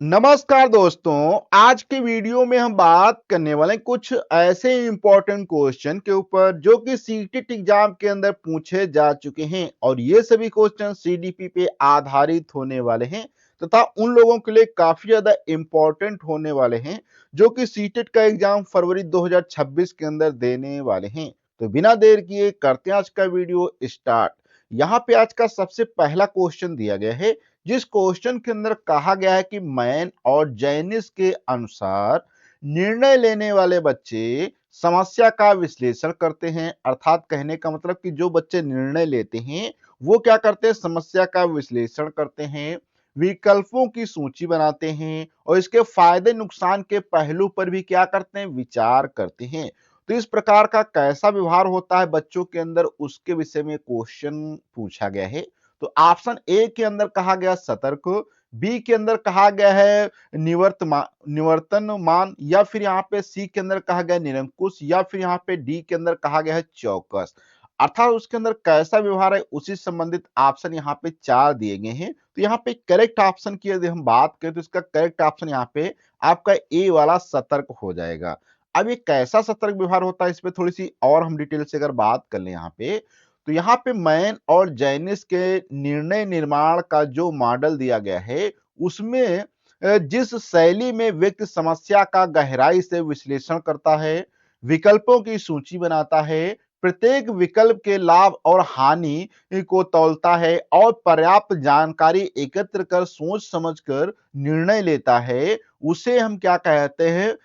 नमस्कार दोस्तों, आज के वीडियो में हम बात करने वाले हैं कुछ ऐसे इंपॉर्टेंट क्वेश्चन के ऊपर जो कि सीटेट एग्जाम के अंदर पूछे जा चुके हैं और ये सभी क्वेश्चन सीडीपी पे आधारित होने वाले हैं तथा उन लोगों के लिए काफी ज्यादा इंपॉर्टेंट होने वाले हैं जो कि सीटेट का एग्जाम फरवरी 2026 के अंदर देने वाले हैं। तो बिना देर किए करते हैं आज का वीडियो स्टार्ट। यहाँ पे आज का सबसे पहला क्वेश्चन दिया गया है जिस क्वेश्चन के अंदर कहा गया है कि मैन और जैनिस के अनुसार निर्णय लेने वाले बच्चे समस्या का विश्लेषण करते हैं। अर्थात कहने का मतलब कि जो बच्चे निर्णय लेते हैं वो क्या करते हैं, समस्या का विश्लेषण करते हैं, विकल्पों की सूची बनाते हैं और इसके फायदे नुकसान के पहलू पर भी क्या करते हैं, विचार करते हैं। तो इस प्रकार का कैसा व्यवहार होता है बच्चों के अंदर, उसके विषय में क्वेश्चन पूछा गया है। तो ऑप्शन ए के अंदर कहा गया सतर्क, बी के अंदर कहा गया है निवर्तनमान, या फिर यहाँ पे सी के अंदर कहा गया निरंकुश, या फिर यहाँ पे डी के अंदर कहा गया है चौकस। अर्थात उसके अंदर कैसा व्यवहार है उसी संबंधित ऑप्शन यहाँ पे 4 दिए गए हैं। तो यहाँ पे करेक्ट ऑप्शन की यदि हम बात करें तो इसका करेक्ट ऑप्शन यहाँ पे आपका ए वाला सतर्क हो जाएगा। अब ये कैसा सतर्क व्यवहार होता है इस पे थोड़ी सी और हम डिटेल से अगर बात कर लें यहाँ पे, तो यहाँ पे मैन और जैनिस के निर्णय निर्माण का जो मॉडल दिया गया है उसमें जिस शैली में व्यक्ति समस्या का गहराई से विश्लेषण करता है, विकल्पों की सूची बनाता है, प्रत्येक विकल्प के लाभ और हानि को तौलता है और पर्याप्त जानकारी एकत्र कर सोच समझकर निर्णय लेता है, उसे हम क्या कहते हैं,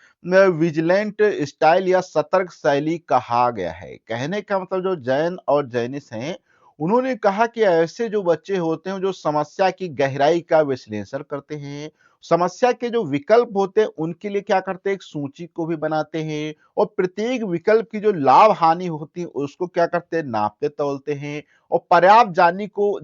विजिलेंट स्टाइल या सतर्क शैली कहा गया है। कहने का मतलब जो जैन और जैनिस हैं उन्होंने कहा कि ऐसे जो बच्चे होते हैं जो समस्या की गहराई का विश्लेषण करते हैं, समस्या के जो विकल्प होते हैं उनके लिए क्या करते हैं, एक सूची को भी बनाते हैं और प्रत्येक विकल्प की जो लाभ हानि होती है उसको क्या करते हैं, नापते तौलते हैं और पर्याप्त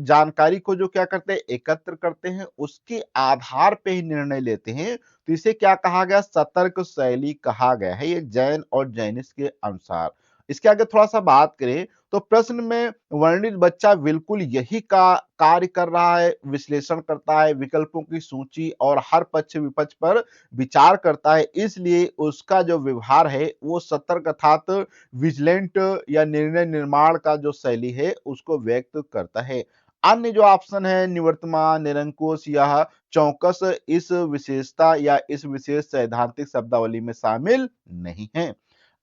जानकारी को जो क्या करते हैं, एकत्र करते हैं, उसके आधार पे ही निर्णय लेते हैं। तो इसे क्या कहा गया, सतर्क शैली कहा गया है, ये जैन और जैनिस के अनुसार। इसके आगे थोड़ा सा बात करें तो प्रश्न में वर्णित बच्चा बिल्कुल यही का कार्य कर रहा है, विश्लेषण करता है, विकल्पों की सूची और हर पक्ष विपक्ष पर विचार करता है, इसलिए उसका जो व्यवहार है वो सतर्क अर्थात विजिलेंट या निर्णय निर्माण का जो शैली है उसको व्यक्त करता है। अन्य जो ऑप्शन है निवर्तमान, निरंकुश या चौकस इस विशेषता या इस विशेष सैद्धांतिक शब्दावली में शामिल नहीं है।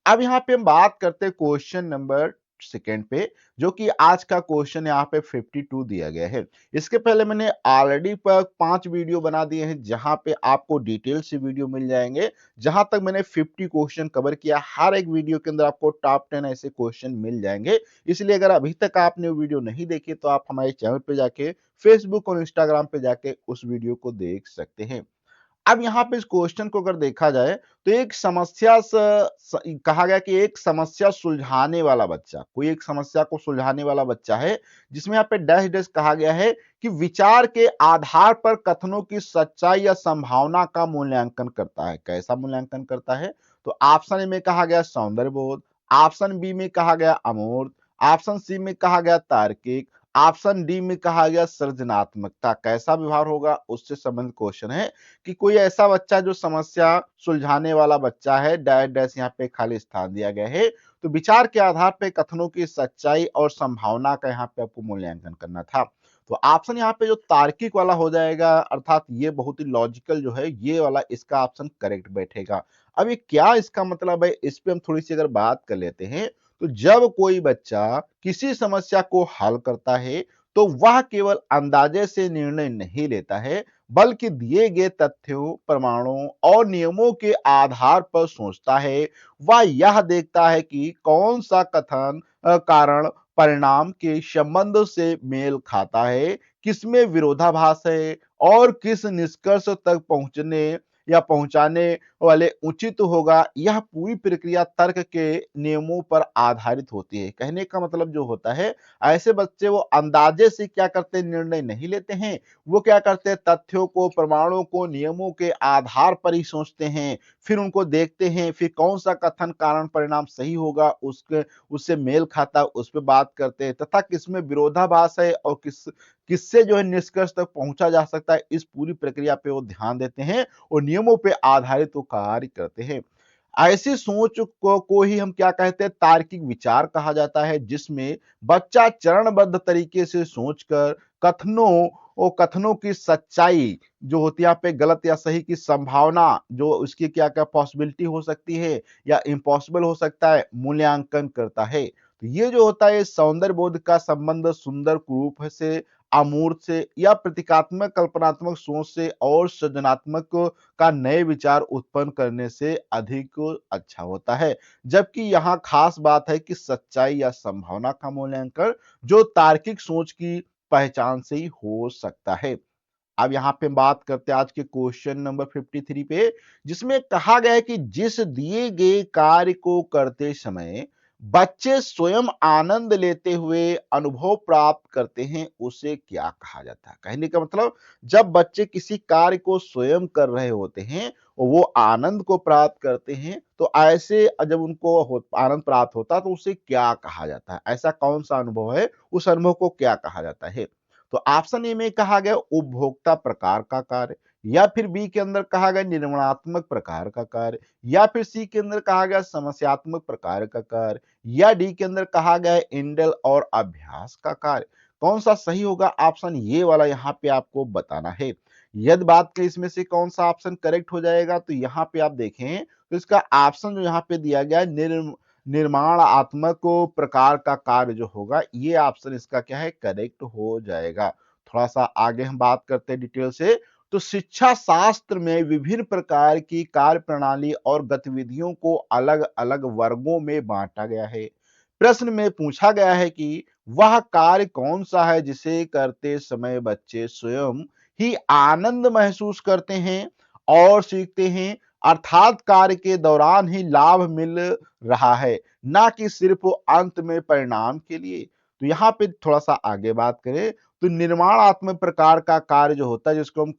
अब यहाँ पे हम बात करते हैं क्वेश्चन नंबर सेकंड पे, जो कि आज का क्वेश्चन यहाँ पे 52 दिया गया है। इसके पहले मैंने ऑलरेडी 5 वीडियो बना दिए हैं जहां पे आपको डिटेल से वीडियो मिल जाएंगे। जहां तक मैंने 50 क्वेश्चन कवर किया, हर एक वीडियो के अंदर आपको टॉप 10 ऐसे क्वेश्चन मिल जाएंगे। इसलिए अगर अभी तक आपने वीडियो नहीं देखी तो आप हमारे चैनल पे जाके फेसबुक और इंस्टाग्राम पे जाके उस वीडियो को देख सकते हैं। अब यहाँ पे इस क्वेश्चन को अगर देखा जाए तो एक समस्या कहा गया कि एक समस्या सुलझाने वाला बच्चा, कोई एक समस्या को सुलझाने वाला बच्चा है जिसमें यहाँ पे डैश डैश कहा गया है कि विचार के आधार पर कथनों की सच्चाई या संभावना का मूल्यांकन करता है। कैसा मूल्यांकन करता है, तो ऑप्शन ए में कहा गया सौंदर्य बोध, ऑप्शन बी में कहा गया अमूर्त, ऑप्शन सी में कहा गया तार्किक, ऑप्शन डी में कहा गया सृजनात्मकता। कैसा व्यवहार होगा उससे संबंधित क्वेश्चन है कि कोई ऐसा बच्चा जो समस्या सुलझाने वाला बच्चा है, डैश डैश यहाँ पे खाली स्थान दिया गया है। तो विचार के आधार पे कथनों की सच्चाई और संभावना का यहाँ पे आपको मूल्यांकन करना था। तो ऑप्शन यहाँ पे जो तार्किक वाला हो जाएगा, अर्थात ये बहुत ही लॉजिकल जो है, ये वाला इसका ऑप्शन करेक्ट बैठेगा। अब ये क्या इसका मतलब है, इस पे हम थोड़ी सी अगर बात कर लेते हैं, तो जब कोई बच्चा किसी समस्या को हल करता है तो वह केवल अंदाजे से निर्णय नहीं लेता है, बल्कि दिए गए तथ्यों, प्रमाणों और नियमों के आधार पर सोचता है। वह यह देखता है कि कौन सा कथन कारण परिणाम के संबंध से मेल खाता है, किसमें विरोधाभास है और किस निष्कर्ष तक पहुंचाने वाले उचित होगा। यह पूरी प्रक्रिया तर्क के नियमों पर आधारित होती है। कहने का मतलब जो होता है, ऐसे बच्चे वो अंदाजे से क्या करते हैं, निर्णय नहीं लेते हैं, वो क्या करते हैं, तथ्यों को, प्रमाणों को, नियमों के आधार पर ही सोचते हैं, फिर उनको देखते हैं, फिर कौन सा कथन कारण परिणाम सही होगा, उसके उससे मेल खाता है, उस पर बात करते हैं, तथा किसमें विरोधाभास है और किससे जो है निष्कर्ष तक पहुंचा जा सकता है, इस पूरी प्रक्रिया पे वो ध्यान देते हैं और नियमों पे आधारित वो कार्य करते हैं। ऐसी सोच को ही हम क्या कहते हैं, तार्किक विचार कहा जाता है, जिसमें बच्चा चरणबद्ध तरीके से सोचकर कथनों की सच्चाई जो होती है, यहाँ पे गलत या सही की संभावना, जो उसकी क्या क्या पॉसिबिलिटी हो सकती है या इम्पॉसिबल हो सकता है, मूल्यांकन करता है। तो ये जो होता है, सौंदर्य बोध का संबंध सुंदर रूप से, अमूर्त से या प्रतीकात्मक कल्पनात्मक सोच से और सृजनात्मक का नए विचार उत्पन्न करने से अधिक अच्छा होता है। जबकि यहाँ खास बात है कि सच्चाई या संभावना का मूल्यांकन जो तार्किक सोच की पहचान से ही हो सकता है। अब यहाँ पे बात करते हैं आज के क्वेश्चन नंबर 53 पे, जिसमें कहा गया है कि जिस दिए गए कार्य को करते समय बच्चे स्वयं आनंद लेते हुए अनुभव प्राप्त करते हैं, उसे क्या कहा जाता है? कहने का मतलब, जब बच्चे किसी कार्य को स्वयं कर रहे होते हैं और वो आनंद को प्राप्त करते हैं, तो ऐसे जब आनंद प्राप्त होता है तो उसे क्या कहा जाता है? ऐसा कौन सा अनुभव है, उस अनुभव को क्या कहा जाता है? तो ऑप्शन ए में कहा गया उपभोक्ता प्रकार का कार्य, या फिर बी के अंदर कहा गया निर्माणात्मक प्रकार का कार्य, या फिर सी के अंदर कहा गया समस्यात्मक प्रकार का कार्य, या डी के अंदर कहा गया इंडल और अभ्यास का कार्य। कौन सा सही होगा? ऑप्शन ये वाला यहाँ पे आपको बताना है। यदि बात करें इसमें से कौन सा ऑप्शन करेक्ट हो जाएगा, तो यहाँ पे आप देखें तो इसका ऑप्शन जो यहाँ पे दिया गया है, निर्माणात्मक प्रकार का कार्य जो होगा, ये ऑप्शन इसका क्या है, करेक्ट हो जाएगा। थोड़ा सा आगे हम बात करते हैं डिटेल से। तो शिक्षा शास्त्र में विभिन्न प्रकार की कार्य प्रणाली और गतिविधियों को अलग अलग वर्गों में बांटा गया है। प्रश्न में पूछा गया है कि वह कार्य कौन सा है जिसे करते समय बच्चे स्वयं ही आनंद महसूस करते हैं और सीखते हैं, अर्थात कार्य के दौरान ही लाभ मिल रहा है, ना कि सिर्फ अंत में परिणाम के लिए। तो यहाँ पे थोड़ा सा आगे बात करें, तो निर्माणात्मक प्रकार का कार्य जो होता है, जिसको हम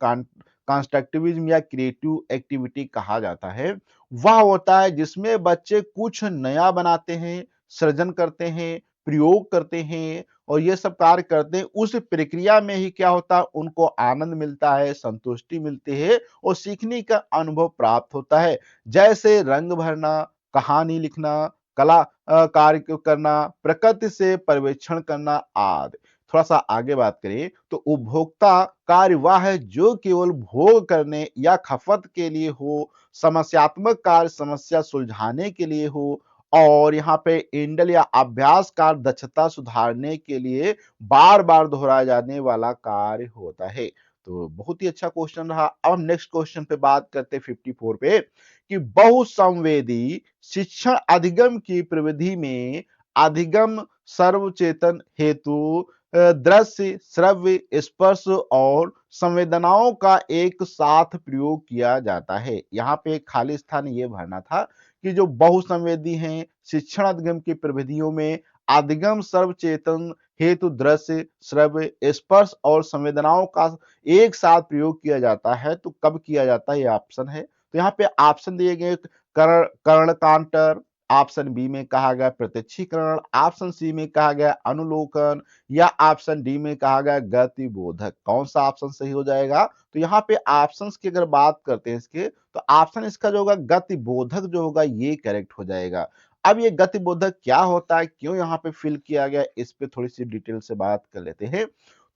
कंस्ट्रक्टिविज्म या क्रिएटिव एक्टिविटी कहा जाता है, वह होता है जिसमें बच्चे कुछ नया बनाते हैं, सृजन करते हैं, प्रयोग करते हैं और ये सब कार्य करते हैं। उस प्रक्रिया में ही क्या होता है, उनको आनंद मिलता है, संतुष्टि मिलती है और सीखने का अनुभव प्राप्त होता है। जैसे रंग भरना, कहानी लिखना, कला कार्य करना, प्रकृति से पर्यवेक्षण करना आदि। थोड़ा सा आगे बात करें तो उपभोक्ता कार्य वह है जो केवल भोग करने या खपत के लिए हो, समस्यात्मक कार्य समस्या सुलझाने के लिए हो, और यहाँ पे इंडल या अभ्यास कार्य दक्षता सुधारने के लिए बार बार दोहराए जाने वाला कार्य होता है। तो बहुत ही अच्छा क्वेश्चन रहा। अब नेक्स्ट क्वेश्चन पे बात करते हैं 54 पे, कि बहुसंवेदी शिक्षण अधिगम की प्रविधि में अधिगम सर्वचेतन हेतु दृश्य, श्रव्य, स्पर्श और संवेदनाओं का एक साथ प्रयोग किया जाता है। यहाँ पे एक खाली स्थान ये भरना था कि जो बहुसंवेदी हैं, शिक्षण अधिगम की प्रविधियों में अधिगम सर्वचेतन हेतु दृश्य, श्रव्य, स्पर्श और संवेदनाओं का एक साथ प्रयोग किया जाता है, तो कब किया जाता है, ये ऑप्शन है। तो यहाँ पे ऑप्शन दिए गए, कर्णकांटर, ऑप्शन बी में कहा गया प्रत्यक्षीकरण, ऑप्शन सी में कहा गया अनुलोकन, या ऑप्शन डी में कहा गया गतिबोधक। कौन सा ऑप्शन सही हो जाएगा? तो यहाँ पे ऑप्शंस की अगर बात करते हैं इसके, तो ऑप्शन इसका जो होगा गतिबोधक जो होगा, ये करेक्ट हो जाएगा। अब ये गतिबोधक क्या होता है, क्यों यहाँ पे फिल किया गया, इस पे थोड़ी सी डिटेल से बात कर लेते हैं।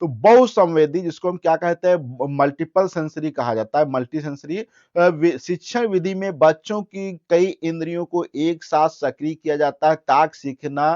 तो बहुसंवेदी, जिसको हम क्या कहते हैं, मल्टीपल सेंसरी कहा जाता है, मल्टी सेंसरी शिक्षण विधि में बच्चों की कई इंद्रियों को एक साथ सक्रिय किया जाता है ताकि सीखना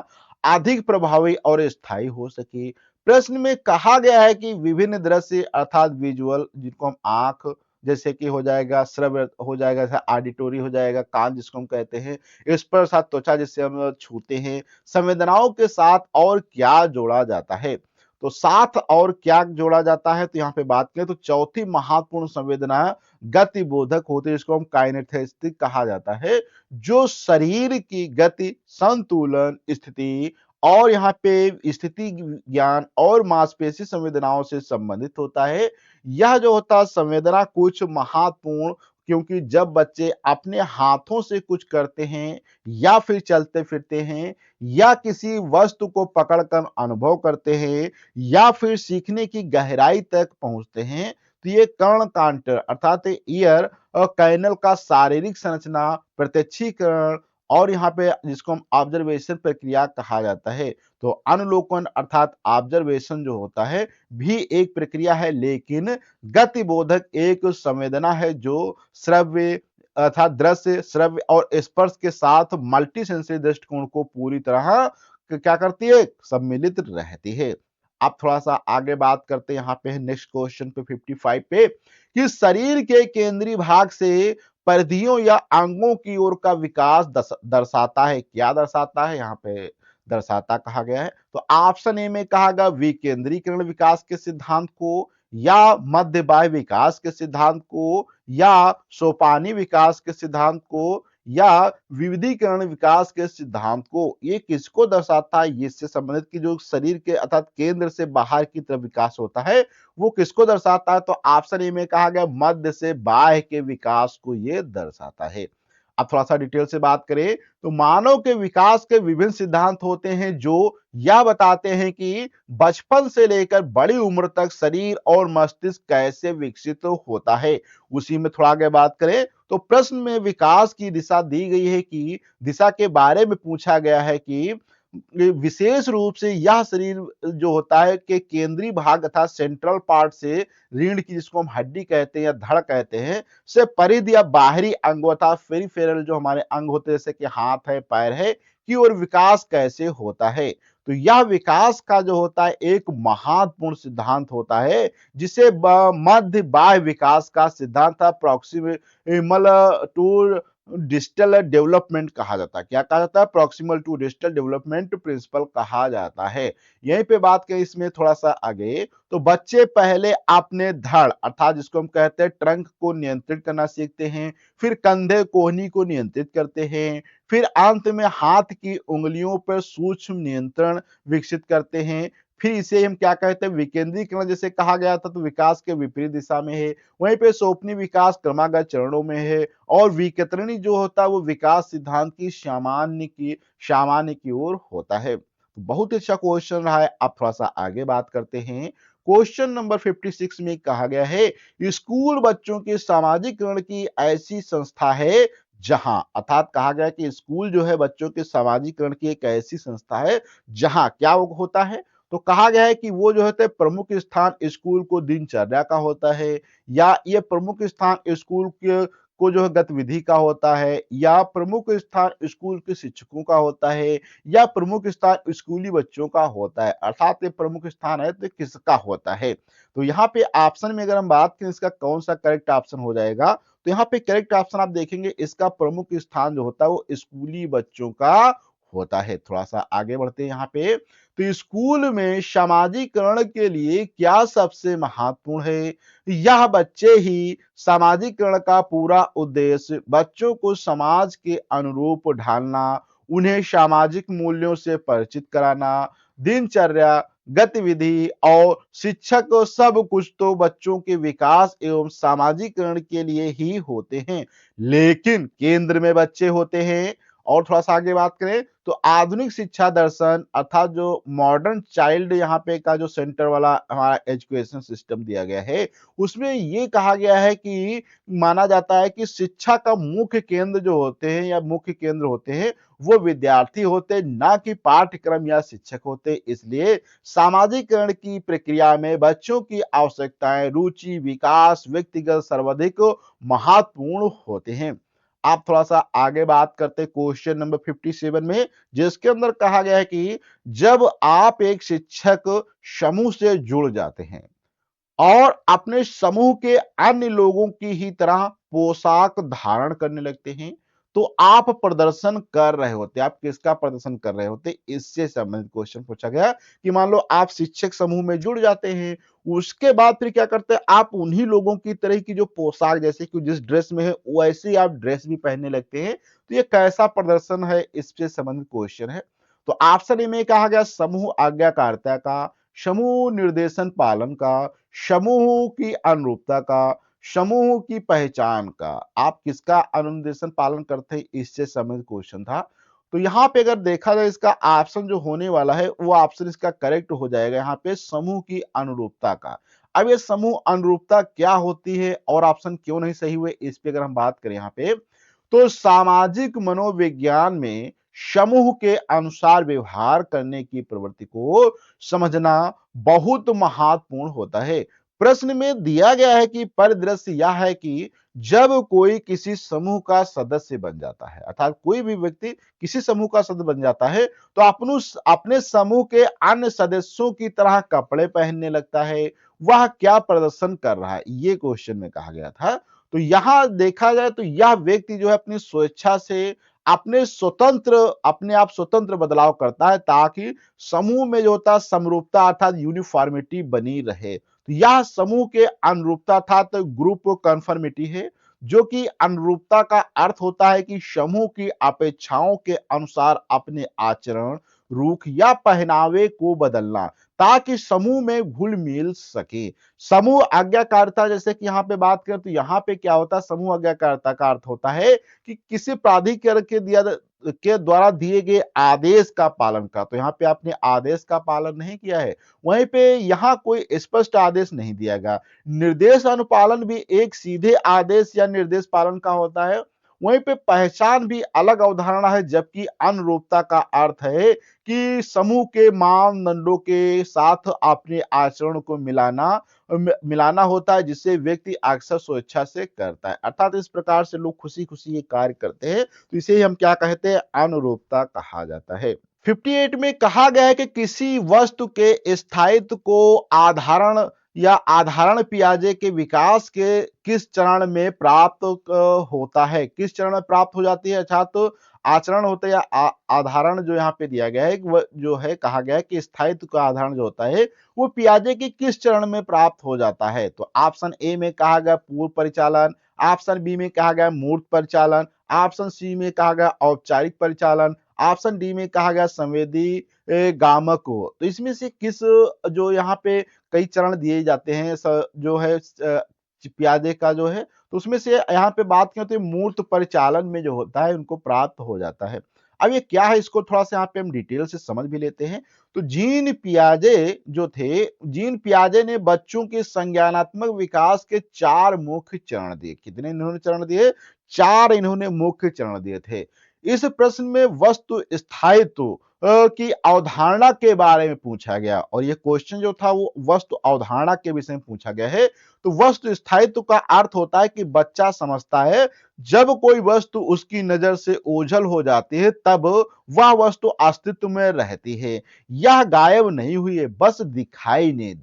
अधिक प्रभावी और स्थायी हो सके। प्रश्न में कहा गया है कि विभिन्न दृश्य अर्थात विजुअल, जिनको हम आंख जैसे कि हो जाएगा, श्रव्य हो जाएगा, जैसे ऑडिटोरी हो जाएगा, कान जिसको हम कहते हैं, स्पर्श साथ त्वचा जिससे हम छूते हैं, संवेदनाओं के साथ और क्या जोड़ा जाता है। तो साथ और क्या जोड़ा जाता है, तो यहाँ पे बात करें तो चौथी महत्वपूर्ण संवेदना गतिबोधक होती है, जिसको हम काइनेस्थेटिक कहा जाता है, जो शरीर की गति, संतुलन, स्थिति और यहाँ पे स्थिति ज्ञान और मांसपेशी संवेदनाओं से संबंधित होता है। यह जो होता है संवेदना कुछ महत्वपूर्ण क्योंकि जब बच्चे अपने हाथों से कुछ करते हैं या फिर चलते फिरते हैं या किसी वस्तु को पकड़कर अनुभव करते हैं या फिर सीखने की गहराई तक पहुंचते हैं, तो ये कर्णकांड अर्थात ईयर और कैनल का शारीरिक संरचना, प्रत्यक्षीकरण और यहाँ पे जिसको हम ऑब्जर्वेशन प्रक्रिया कहा जाता है। तो अनुलोकन अर्थात ऑब्जर्वेशन जो होता है भी एक प्रक्रिया है, लेकिन गतिबोधक एक संवेदना है जो श्रव्य अर्थात दृश्य, श्रव्य और स्पर्श के साथ मल्टी सेंसरी दृष्टिकोण को पूरी तरह क्या करती है, सम्मिलित रहती है। आप थोड़ा-सा आगे बात करते हैं, यहाँ पे है नेक्स्ट क्वेश्चन पे 55 पे कि शरीर के केंद्रीय भाग से परिधियों या अंगों की ओर का विकास दर्शाता है। क्या दर्शाता है? यहाँ पे दर्शाता कहा गया है। तो ऑप्शन ए में कहा गया विकेंद्रीकरण विकास के सिद्धांत को या मध्य बाह्य विकास के सिद्धांत को या सोपानी विकास के सिद्धांत को या विविधीकरण विकास के सिद्धांत को। ये किसको दर्शाता है? इससे संबंधित कि जो शरीर के अर्थात केंद्र से बाहर की तरफ विकास होता है वो किसको दर्शाता है? तो ऑप्शन ए में कहा गया मध्य से बाह्य के विकास को ये दर्शाता है। अब थोड़ा-सा डिटेल से बात करें तो मानव के विकास के विभिन्न सिद्धांत होते हैं जो यह बताते हैं कि बचपन से लेकर बड़ी उम्र तक शरीर और मस्तिष्क कैसे विकसित होता है। उसी में थोड़ा आगे बात करें तो प्रश्न में विकास की दिशा दी गई है कि दिशा के बारे में पूछा गया है कि विशेष रूप से यह शरीर जो होता है के केंद्रीय भाग अर्थात सेंट्रल पार्ट से रीढ़ की जिसको हम हड्डी कहते हैं या धड़ कहते हैं से परिधि या बाहरी अंग अर्थात पेरिफेरल जो हमारे अंग होते हैं जैसे कि हाथ है, पैर है की ओर विकास कैसे होता है। तो यह विकास का जो होता है एक महत्वपूर्ण सिद्धांत होता है जिसे मध्य बाह्य विकास का सिद्धांत था प्रॉक्सिमल टू डिजिटल डेवलपमेंट कहा जाता है। क्या कहा जाता है? Proximal to digital development principle कहा जाता है। यहीं पे बात करें इसमें थोड़ा-सा आगे तो बच्चे पहले अपने धड़ अर्थात जिसको हम कहते हैं ट्रंक को नियंत्रित करना सीखते हैं, फिर कंधे कोहनी को नियंत्रित करते हैं, फिर अंत में हाथ की उंगलियों पर सूक्ष्म नियंत्रण विकसित करते हैं। फिर इसे हम क्या कहते हैं विकेंद्रीकरण जैसे कहा गया था तो विकास के विपरीत दिशा में है। वहीं पे सोपनी विकास क्रमागत चरणों में है और विकेंद्रीकरण जो होता है वो विकास सिद्धांत की सामान्य की ओर होता है। तो बहुत अच्छा क्वेश्चन रहा है। अब थोड़ा-सा आगे बात करते हैं। क्वेश्चन नंबर 56 में कहा गया है स्कूल बच्चों के सामाजिकरण की ऐसी संस्था है जहां अर्थात कहा गया कि स्कूल जो है बच्चों के सामाजिकरण की एक ऐसी संस्था है जहां क्या वो होता है तो कहा गया है कि वो जो होता है प्रमुख स्थान स्कूल को दिनचर्या का होता है या ये प्रमुख स्थान स्कूल के को जो है गतिविधि का होता है या प्रमुख स्थान स्कूल के शिक्षकों का होता है या प्रमुख स्थान स्कूली बच्चों का होता है अर्थात ये प्रमुख स्थान है तो किसका होता है। तो यहाँ पे ऑप्शन में अगर हम बात करें इसका कौन सा करेक्ट ऑप्शन हो जाएगा तो यहाँ पे करेक्ट ऑप्शन आप देखेंगे इसका प्रमुख स्थान जो होता है वो स्कूली बच्चों का होता है। थोड़ा सा आगे बढ़ते हैं यहाँ पे तो स्कूल में सामाजिकरण के लिए क्या सबसे महत्वपूर्ण है? यह बच्चे ही सामाजिकरण का पूरा उद्देश्य बच्चों को समाज के अनुरूप ढालना, उन्हें सामाजिक मूल्यों से परिचित कराना, दिनचर्या, गतिविधि और शिक्षक सब कुछ तो बच्चों के विकास एवं सामाजिकरण के लिए ही होते हैं। लेकिन केंद्र में बच्चे होते हैं। और थोड़ा-सा आगे बात करें तो आधुनिक शिक्षा दर्शन अर्थात जो मॉडर्न चाइल्ड यहाँ पे का जो सेंटर वाला हमारा एजुकेशन सिस्टम दिया गया है, उसमें ये कहा गया है कि माना जाता है कि शिक्षा का मुख्य केंद्र जो होते हैं या मुख्य केंद्र होते हैं, वो विद्यार्थी होते हैं, ना कि पाठ्यक्रम या शिक्षक होते। इसलिए सामाजिकरण की प्रक्रिया में बच्चों की आवश्यकताएं, रुचि, विकास, व्यक्तिगत सर्वाधिक महत्वपूर्ण होते हैं। आप थोड़ा-सा आगे बात करते हैं क्वेश्चन नंबर 57 में, जिसके अंदर कहा गया है कि जब आप एक शिक्षक समूह से जुड़ जाते हैं और अपने समूह के अन्य लोगों की ही तरह पोशाक धारण करने लगते हैं, तो आप प्रदर्शन कर रहे होते हैं। आप किसका प्रदर्शन कर रहे होते हैं? इससे संबंधित क्वेश्चन पूछा गया कि मान लो आप शिक्षक समूह में जुड़ जाते हैं, उसके बाद फिर क्या करते हैं? आप उन्हीं लोगों की तरह की जो पोशाक जैसे कि जिस ड्रेस में है, वैसे ही आप ड्रेस भी पहनने लगते हैं। तो ये कैसा प्रदर्शन है? इससे संबंधित क्वेश्चन है। तो ऑप्शन ए में कहा गया समूह आज्ञाकारिता का, समूह निर्देशन पालन का, समूह की अनुरूपता का, समूह की पहचान का, आप किसका अनुदेशन पालन करते हैं इससे संबंधित क्वेश्चन था। तो यहाँ पे अगर देखा जाए इसका ऑप्शन जो होने वाला है वो ऑप्शन इसका करेक्ट हो जाएगा यहाँ पे समूह की अनुरूपता का। अब ये समूह अनुरूपता क्या होती है और ऑप्शन क्यों नहीं सही हुए इस पे अगर हम बात करें यहाँ पे, तो सामाजिक मनोविज्ञान में समूह के अनुसार व्यवहार करने की प्रवृत्ति को समझना बहुत महत्वपूर्ण होता है। प्रश्न में दिया गया है कि परिदृश्य यह है कि जब कोई किसी समूह का सदस्य बन जाता है, अर्थात कोई भी व्यक्ति किसी समूह का सदस्य बन जाता है तो अपने समूह के अन्य सदस्यों की तरह कपड़े पहनने लगता है, वह क्या प्रदर्शन कर रहा है, ये क्वेश्चन में कहा गया था। तो यहां देखा जाए तो यह व्यक्ति जो है अपनी स्वेच्छा से अपने आप स्वतंत्र बदलाव करता है ताकि समूह में जो होता है समरूपता अर्थात यूनिफॉर्मिटी बनी रहे। तो यह समूह के अनुरूपता अर्थात ग्रुप कन्फर्मिटी है, जो कि अनुरूपता का अर्थ होता है कि समूह की अपेक्षाओं के अनुसार अपने आचरण, रुख या पहनावे को बदलना ताकि समूह में घुल मिल सके। समूह आज्ञाकारिता जैसे कि यहाँ पे बात करें तो यहाँ पे क्या होता है, समूह आज्ञाकारिता का अर्थ होता है कि किसी प्राधिकरण के द्वारा दिए गए आदेश का पालन का। तो यहाँ पे आपने आदेश का पालन नहीं किया है, वहीं पे यहाँ कोई स्पष्ट आदेश नहीं दिया गया। निर्देश अनुपालन भी एक सीधे आदेश या निर्देश पालन का होता है, वहीं पे पहचान भी अलग अवधारणा है, जबकि अनुरूपता का अर्थ है कि समूह के मानदंडों के साथ अपने आचरण को मिलाना होता है, जिसे व्यक्ति अक्सर स्वेच्छा से करता है। अर्थात इस प्रकार से लोग खुशी खुशी ये कार्य करते हैं, तो इसे हम क्या कहते हैं, अनुरूपता कहा जाता है। 58 में कहा गया है कि किसी वस्तु के स्थायित्व को आधारण पियाजे के विकास के किस चरण में प्राप्त होता है, किस चरण में प्राप्त हो जाती है, अर्थात तो आचरण होता है या आधारण जो यहाँ पे दिया गया है वह जो है कहा गया है कि स्थायित्व का आधारण जो होता है वो पियाजे के किस चरण में प्राप्त हो जाता है। तो ऑप्शन ए में कहा गया पूर्व परिचालन, ऑप्शन बी में कहा गया मूर्त परिचालन, ऑप्शन सी में कहा गया औपचारिक परिचालन, ऑप्शन डी में कहा गया संवेदी गामक को। तो इसमें से किस जो यहाँ पे कई चरण दिए जाते हैं जो है पियाजे का जो है, तो उसमें से यहाँ पे बात करें तो मूर्त परिचालन में जो होता है उनको प्राप्त हो जाता है। अब ये क्या है इसको थोड़ा सा यहाँ पे हम डिटेल से समझ भी लेते हैं। तो जीन पियाजे ने बच्चों के संज्ञानात्मक विकास के 4 मुख्य चरण दिए। कितने इन्होंने चरण दिए? 4 इन्होंने मुख्य चरण दिए थे। इस प्रश्न में वस्तु स्थायित्व की अवधारणा के बारे में पूछा गया और ये क्वेश्चन जो था वो वस्तु अवधारणा के विषय में पूछा गया है। तो वस्तु स्थायित्व का अर्थ होता है कि बच्चा समझता है जब कोई वस्तु उसकी नजर से ओझल हो जाती है तब वह वस्तु अस्तित्व में रहती है, यह गायब नहीं हुई है, बस दिखाई नहीं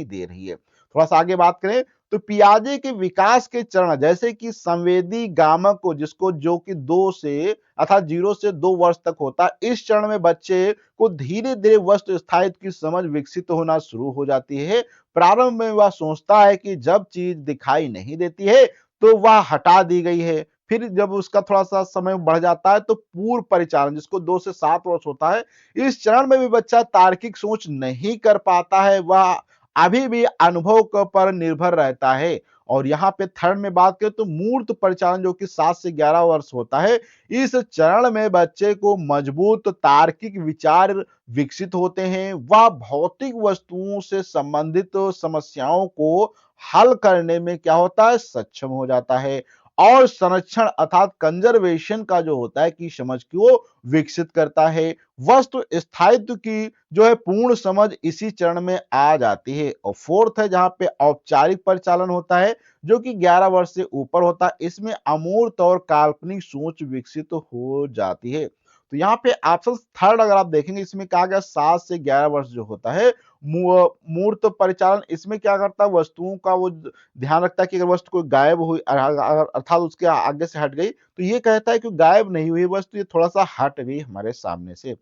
दे रही है। थोड़ा सा आगे बात करें तो पियाजे के विकास के चरण जैसे कि संवेदी गामक को जिसको जो कि 2 से अर्थात 0 से 2 वर्ष तक होता है, इस चरण में बच्चे को धीरे धीरे वस्तु स्थायित्व की समझ विकसित होना शुरू हो जाती है। प्रारंभ में वह सोचता है कि जब चीज दिखाई नहीं देती है तो वह हटा दी गई है। फिर जब उसका थोड़ा सा समय बढ़ जाता है तो पूर्व परिचालन जिसको 2 से 7 वर्ष होता है, इस चरण में भी बच्चा तार्किक सोच नहीं कर पाता है, वह अभी भी अनुभव पर निर्भर रहता है। और यहाँ पे थर्ड में बात करें तो मूर्त परिचालन जो कि 7 से 11 वर्ष होता है, इस चरण में बच्चे को मजबूत तार्किक विचार विकसित होते हैं, वह भौतिक वस्तुओं से संबंधित समस्याओं को हल करने में क्या होता है, सक्षम हो जाता है और संरक्षण अर्थात कंजर्वेशन का जो होता है की समझ को विकसित करता है। वस्तु स्थायित्व की जो है पूर्ण समझ इसी चरण में आ जाती है। और फोर्थ है जहां पे औपचारिक परिचालन होता है जो कि 11 वर्ष से ऊपर होता है, इसमें अमूर्त और काल्पनिक सोच विकसित हो जाती है। तो यहाँ पे ऑप्शन थर्ड अगर आप देखेंगे इसमें कहा गया 7 से 11 वर्ष जो होता है मूर्त परिचालन, इसमें क्या करता है वस्तुओं का वो ध्यान रखता है कि अगर वस्तु कोई गायब हुई अर्थात उसके आगे से हट गई तो ये कहता है कि गायब नहीं हुई वस्तु, ये थोड़ा सा हट गई हमारे सामने से।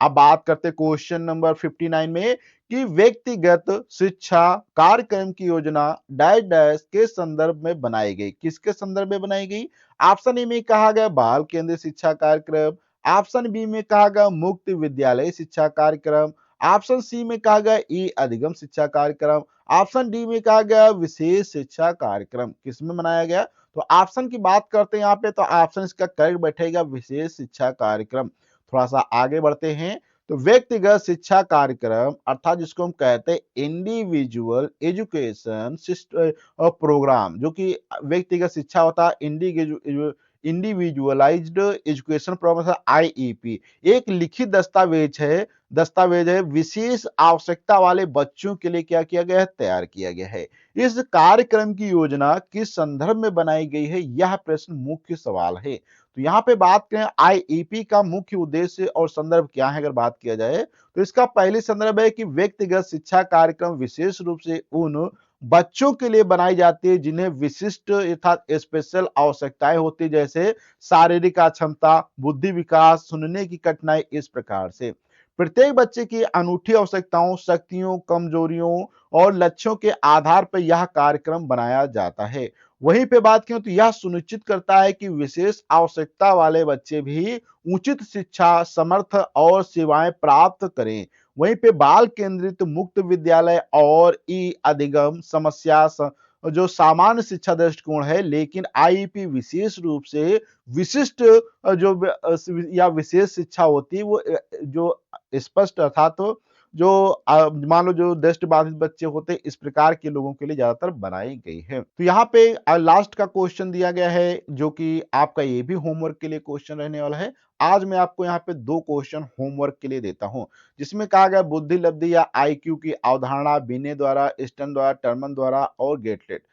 अब बात करते क्वेश्चन नंबर 59 में कि व्यक्तिगत शिक्षा कार्यक्रम की योजना डैश डैश के संदर्भ में बनाई गई, किसके संदर्भ में बनाई गई? ऑप्शन ए में कहा गया बाल केंद्रीय शिक्षा कार्यक्रम, ऑप्शन बी में कहा गया मुक्त विद्यालय शिक्षा कार्यक्रम, ऑप्शन सी में कहा गया ई अधिगम शिक्षा कार्यक्रम, ऑप्शन डी में कहा गया विशेष शिक्षा कार्यक्रम किसमें बनाया गया? तो ऑप्शन की बात करते हैं यहाँ पे, तो ऑप्शन इसका करेक्ट बैठेगा विशेष शिक्षा कार्यक्रम। थोड़ा सा आगे बढ़ते हैं, तो व्यक्तिगत शिक्षा कार्यक्रम अर्थात जिसको हम कहते हैं इंडिविजुअल एजुकेशन प्रोग्राम, जो कि व्यक्तिगत शिक्षा होता है, इंडिविजुअलाइज्ड एजुकेशन प्रोग्राम, आईईपी, एक लिखित दस्तावेज है विशेष आवश्यकता वाले बच्चों के लिए क्या किया गया है? तैयार किया गया है। इस कार्यक्रम की योजना किस संदर्भ में बनाई गई है? यह प्रश्न मुख्य सवाल है। तो यहाँ पे बात करें आईईपी का मुख्य उद्देश्य और संदर्भ क्या है, अगर बात किया जाए तो इसका पहली संदर्भ है कि व्यक्तिगत शिक्षा कार्यक्रम विशेष रूप से उन बच्चों के लिए बनाई जाती है जिन्हें विशिष्ट अर्थात स्पेशल आवश्यकताएं होती, जैसे शारीरिक अक्षमता, बुद्धि विकास, सुनने की कठिनाई, इस प्रकार से। प्रत्येक बच्चे की अनूठी आवश्यकताओं, शक्तियों, कमजोरियों और लक्ष्यों के आधार पर यह कार्यक्रम बनाया जाता है। वहीं पे बात करें तो यह सुनिश्चित करता है कि विशेष आवश्यकता वाले बच्चे भी उचित शिक्षा, समर्थ और सेवाएं प्राप्त करें। वहीं पे बाल केंद्रित मुक्त विद्यालय और ई अधिगम समस्या जो सामान्य शिक्षा दृष्टिकोण है, लेकिन आईईपी विशेष रूप से विशिष्ट या विशेष शिक्षा होती है, वो जो स्पष्ट अर्थात तो जो मान लो जो दृष्टि बाधित बच्चे होते हैं, इस प्रकार के लोगों के लिए ज्यादातर बनाई गई है। तो यहाँ पे लास्ट का क्वेश्चन दिया गया है, जो कि आपका ये भी होमवर्क के लिए क्वेश्चन रहने वाला है। आज मैं आपको यहाँ पे 2 क्वेश्चन होमवर्क के लिए देता हूँ, जिसमें कहा गया बुद्धि लब्धि या आईक्यू की अवधारणा बिने द्वारा, स्टन द्वारा, टर्मन द्वारा और गेटलेट।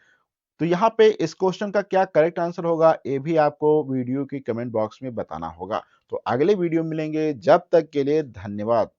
तो यहाँ पे इस क्वेश्चन का क्या करेक्ट आंसर होगा, ये भी आपको वीडियो की कमेंट बॉक्स में बताना होगा। तो अगले वीडियो में मिलेंगे, जब तक के लिए धन्यवाद।